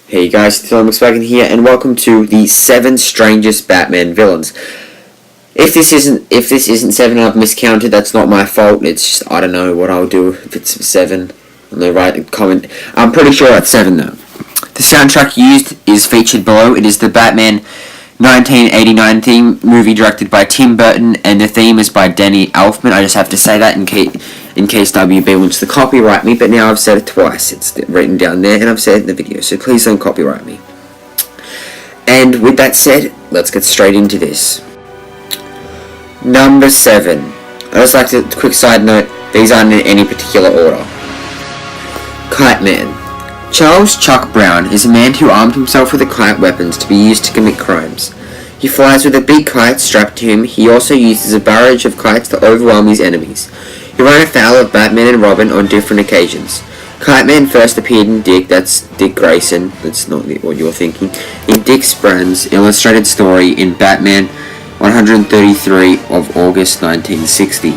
Hey guys, Thomas back in here, and welcome to the 7 Strangest Batman Villains. If this isn't 7 and I've miscounted, that's not my fault. It's just, I don't know what I'll do if it's 7. And they write a comment. I'm pretty sure it's 7 though. The soundtrack used is featured below. It is the Batman 1989 theme, movie directed by Tim Burton, and the theme is by Danny Elfman. I just have to say that in case WB wants to copyright me, but now I've said it twice. It's written down there, and I've said it in the video, so please don't copyright me. And with that said, let's get straight into this. Number 7. I'd just like to, quick side note, these aren't in any particular order. Kite Man. Charles Chuck Brown is a man who armed himself with kite weapons to be used to commit crimes. He flies with a big kite strapped to him. He also uses a barrage of kites to overwhelm his enemies. He ran afoul of Batman and Robin on different occasions. Kite Man first appeared in Dick, that's Dick Grayson, that's not what you're thinking, in Dick Sprang's illustrated story in Batman 133 of August 1960.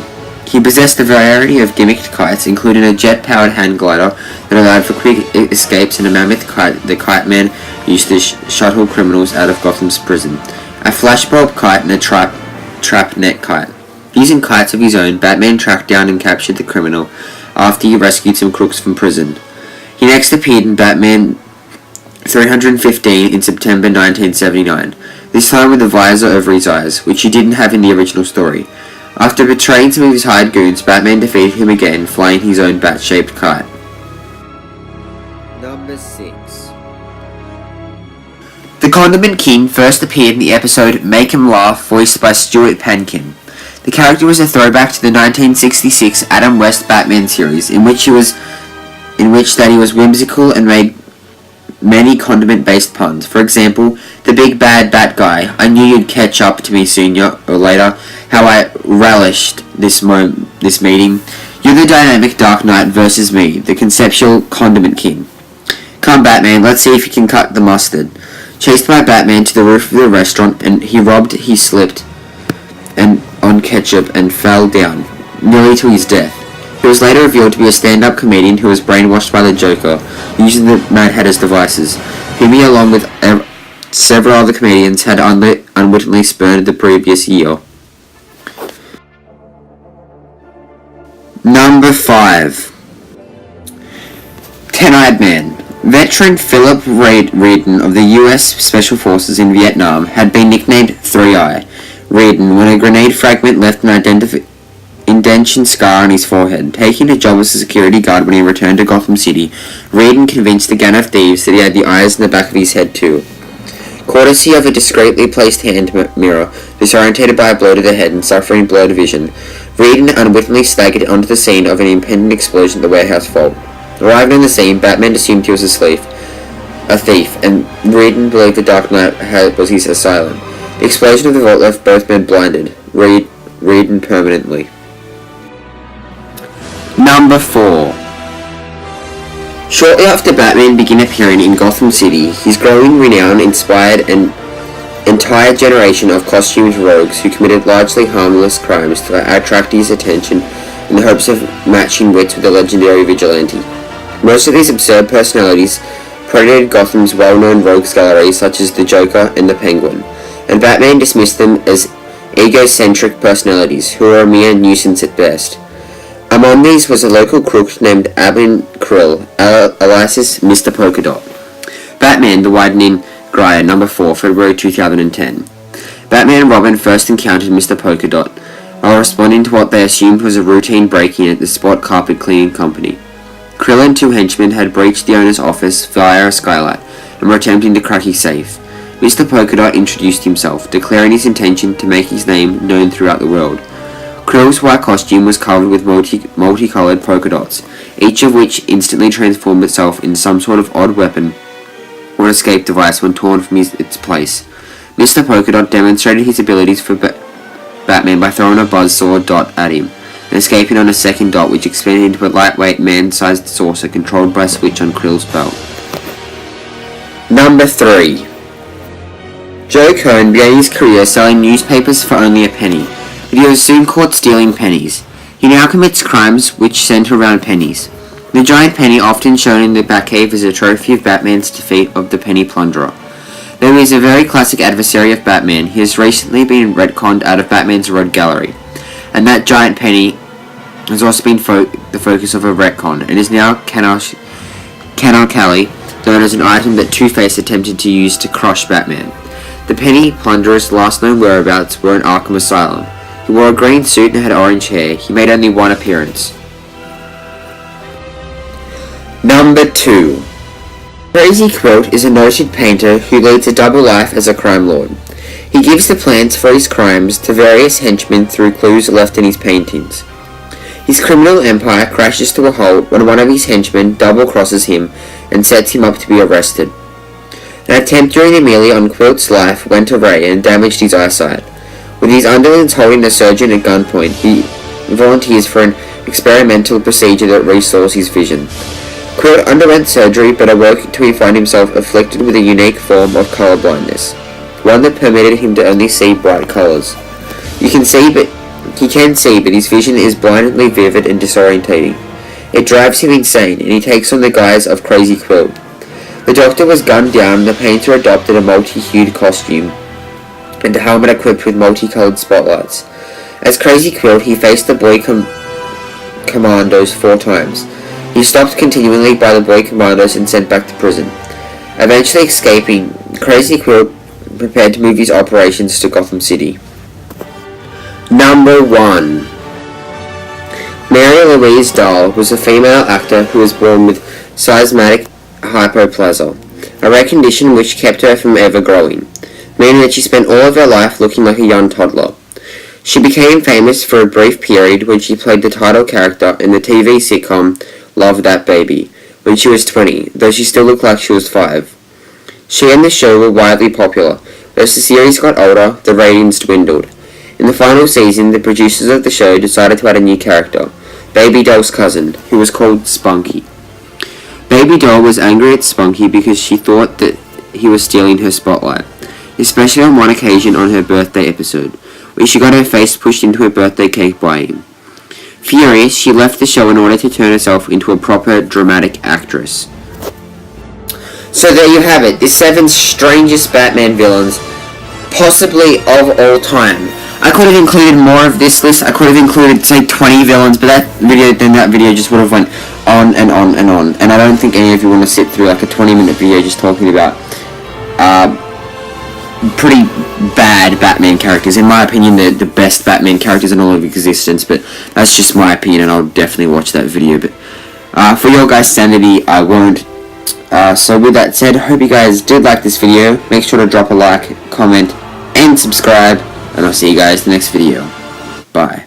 He possessed a variety of gimmicked kites, including a jet-powered hand glider that allowed for quick escapes, and a mammoth kite the Kite Man used to shuttle criminals out of Gotham's prison, a flashbulb kite, and a trap net kite. Using kites of his own, Batman tracked down and captured the criminal after he rescued some crooks from prison. He next appeared in Batman 315 in September 1979, this time with a visor over his eyes, which he didn't have in the original story. After betraying some of his hired goons, Batman defeated him again, flying his own bat-shaped kite. Number 6. The Condiment King first appeared in the episode Make 'Em Laugh, voiced by Stuart Pankin. The character was a throwback to the 1966 Adam West Batman series, in which he was whimsical and made many condiment-based puns. For example, the big bad bat guy, I knew you'd catch up to me sooner or later, how I relished this meeting. You're the dynamic Dark Knight versus me, the conceptual Condiment King. Come Batman, let's see if you can cut the mustard. Chased by Batman to the roof of the restaurant, and he slipped on ketchup and fell down, nearly to his death. He was later revealed to be a stand-up comedian who was brainwashed by the Joker, using the Mad Hatter's devices, whom he, along with several other comedians, had unwittingly spurned the previous year. Number 5. Ten-Eyed Man. Veteran Philip Raiden of the U.S. Special Forces in Vietnam had been nicknamed Three-Eye Raiden when a grenade fragment left an indentation scar on his forehead. Taking a job as a security guard when he returned to Gotham City, Raiden convinced the gang of thieves that he had the eyes in the back of his head too. Courtesy of a discreetly placed hand mirror, disorientated by a blow to the head and suffering blurred vision, Raiden unwittingly staggered onto the scene of an impending explosion at the warehouse vault. Arriving on the scene, Batman assumed he was a thief, and Raiden believed the Dark Knight was his assailant. The explosion of the vault left both men blinded, Raiden permanently. Number 4. Shortly after Batman began appearing in Gotham City, his growing renown inspired an entire generation of costumed rogues who committed largely harmless crimes to attract his attention in the hopes of matching wits with the legendary vigilante. Most of these absurd personalities predated Gotham's well-known rogues gallery, such as the Joker and the Penguin, and Batman dismissed them as egocentric personalities who were a mere nuisance at best. Among these was a local crook named Abin Krill, alias Mr. Polkadot. Batman, The Widening Gyre, Number 4, February 2010. Batman and Robin first encountered Mr. Polkadot while responding to what they assumed was a routine break-in at the Spot Carpet Cleaning Company. Krill and 2 henchmen had breached the owner's office via a skylight and were attempting to crack his safe. Mr. Polkadot introduced himself, declaring his intention to make his name known throughout the world. Krill's white costume was covered with multicolored polka dots, each of which instantly transformed itself into some sort of odd weapon or escape device when torn from its place. Mr. Polkadot demonstrated his abilities for Batman by throwing a buzzsaw dot at him, and escaping on a second dot which expanded into a lightweight man-sized saucer controlled by a switch on Krill's belt. Number 3. Joe Cohn began his career selling newspapers for only a penny, but he was soon caught stealing pennies. He now commits crimes which center around pennies. The giant penny, often shown in the Batcave, is a trophy of Batman's defeat of the Penny Plunderer. Though he is a very classic adversary of Batman, he has recently been retconned out of Batman's Road Gallery, and that giant penny has also been the focus of a retcon, and is now canonically known as an item that Two-Face attempted to use to crush Batman. The Penny Plunderer's last known whereabouts were in Arkham Asylum. He wore a green suit and had orange hair. He made only one appearance. Number 2. Crazy Quilt is a noted painter who leads a double life as a crime lord. He gives the plans for his crimes to various henchmen through clues left in his paintings. His criminal empire crashes to a halt when one of his henchmen double-crosses him and sets him up to be arrested. An attempt during a melee on Quilt's life went awry and damaged his eyesight. With his underlings holding the surgeon at gunpoint, he volunteers for an experimental procedure that restores his vision. Quilt underwent surgery but awoke to find himself afflicted with a unique form of color blindness, one that permitted him to only see bright colors. He can see, but his vision is blindingly vivid and disorientating. It drives him insane, and he takes on the guise of Crazy Quilt. The doctor was gunned down, and the painter adopted a multi-hued costume and a helmet equipped with multicolored spotlights. As Crazy Quilt, he faced the boy commandos 4 times. He stopped continually by the boy commandos and sent back to prison. Eventually escaping, Crazy Quilt prepared to move his operations to Gotham City. Number 1. Mary Louise Dahl was a female actor who was born with seismic hypoplasia, a rare condition which kept her from ever growing, meaning that she spent all of her life looking like a young toddler. She became famous for a brief period when she played the title character in the TV sitcom Love That Baby, when she was 20, though she still looked like she was 5. She and the show were widely popular, but as the series got older, the ratings dwindled. In the final season, the producers of the show decided to add a new character, Baby Doll's cousin, who was called Spunky. Baby Doll was angry at Spunky because she thought that he was stealing her spotlight, especially on one occasion on her birthday episode, where she got her face pushed into a birthday cake by him. Furious, she left the show in order to turn herself into a proper dramatic actress. So there you have it, the 7 strangest Batman villains, possibly of all time. I could have included more of this list. I could have included, say, 20 villains, but that video just would have went on and on and on. And I don't think any of you want to sit through like a 20-minute video just talking about pretty bad Batman characters. In my opinion, they're the best Batman characters in all of existence, but that's just my opinion, and I'll definitely watch that video. But for your guys' sanity, I won't. So with that said, I hope you guys did like this video. Make sure to drop a like, comment, and subscribe. And I'll see you guys in the next video. Bye.